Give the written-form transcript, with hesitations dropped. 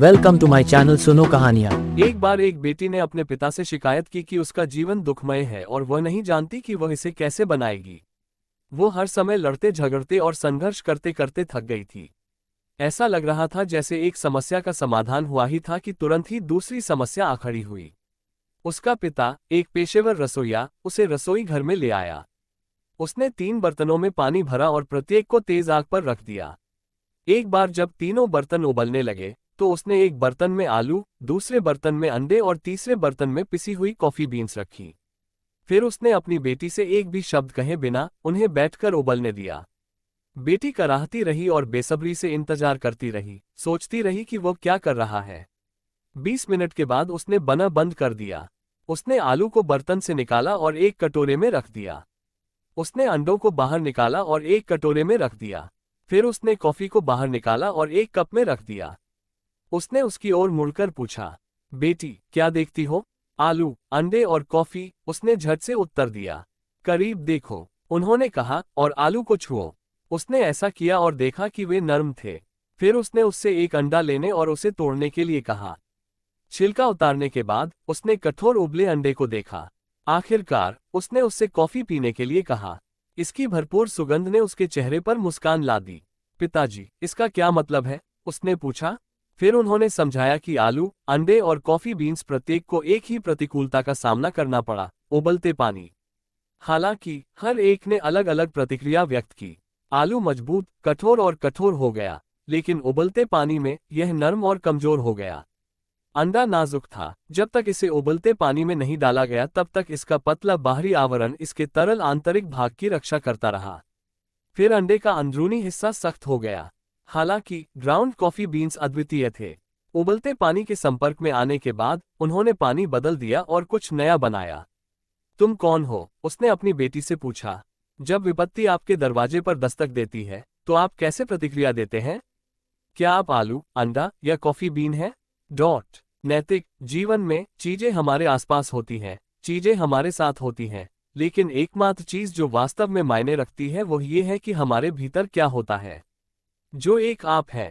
Welcome to my channel सुनो कहानियाँ। एक बार एक बेटी ने अपने पिता से शिकायत की कि उसका जीवन दुखमय है और वह नहीं जानती कि वह इसे कैसे बनाएगी। वो हर समय लड़ते झगड़ते और संघर्ष करते करते थक गई थी। ऐसा लग रहा था जैसे एक समस्या का समाधान हुआ ही था कि तुरंत ही दूसरी समस्या आ खड़ी हुई। उसका पिता, एक पेशेवर रसोइया, उसे रसोई घर में ले आया। उसने 3 बर्तनों में पानी भरा और प्रत्येक को तेज आग पर रख दिया। एक बार जब तीनों बर्तन उबलने लगे तो उसने एक बर्तन में आलू, दूसरे बर्तन में अंडे और तीसरे बर्तन में पिसी हुई कॉफी बीन्स रखी। फिर उसने अपनी बेटी से एक भी शब्द कहे बिना उन्हें बैठकर उबलने दिया। बेटी कराहती रही और बेसब्री से इंतजार करती रही, सोचती रही कि वो क्या कर रहा है। 20 मिनट के बाद उसने बना बंद कर दिया। उसने आलू को बर्तन से निकाला और एक कटोरे में रख दिया। उसने अंडों को बाहर निकाला और एक कटोरे में रख दिया। फिर उसने कॉफी को बाहर निकाला और एक कप में रख दिया। उसने उसकी ओर मुड़कर पूछा, बेटी क्या देखती हो? आलू, अंडे और कॉफी, उसने झट से उत्तर दिया। करीब देखो, उन्होंने कहा, और आलू को छुओ। उसने ऐसा किया और देखा कि वे नरम थे। फिर उसने उससे एक अंडा लेने और उसे तोड़ने के लिए कहा। छिलका उतारने के बाद उसने कठोर उबले अंडे को देखा। आखिरकार उसने उससे कॉफी पीने के लिए कहा। इसकी भरपूर सुगंध ने उसके चेहरे पर मुस्कान ला दी। पिताजी, इसका क्या मतलब है? उसने पूछा। फिर उन्होंने समझाया कि आलू, अंडे और कॉफी बीन्स प्रत्येक को एक ही प्रतिकूलता का सामना करना पड़ा, उबलते पानी। हालांकि हर एक ने अलग अलग प्रतिक्रिया व्यक्त की। आलू मजबूत, कठोर हो गया, लेकिन उबलते पानी में यह नर्म और कमजोर हो गया। अंडा नाजुक था, जब तक इसे उबलते पानी में नहीं डाला गया तब तक इसका पतला बाहरी आवरण इसके तरल आंतरिक भाग की रक्षा करता रहा। फिर अंडे का अंदरूनी हिस्सा सख्त हो गया। हालांकि ग्राउंड कॉफी बीन्स अद्वितीय थे। उबलते पानी के संपर्क में आने के बाद उन्होंने पानी बदल दिया और कुछ नया बनाया। तुम कौन हो? उसने अपनी बेटी से पूछा। जब विपत्ति आपके दरवाजे पर दस्तक देती है तो आप कैसे प्रतिक्रिया देते हैं? क्या आप आलू, अंडा या कॉफी बीन हैं? नैतिक जीवन में चीजें हमारे आसपास होती हैं, चीजें हमारे साथ होती हैं, लेकिन एकमात्र चीज जो वास्तव में मायने रखती है वो ये है कि हमारे भीतर क्या होता है। जो एक आप है।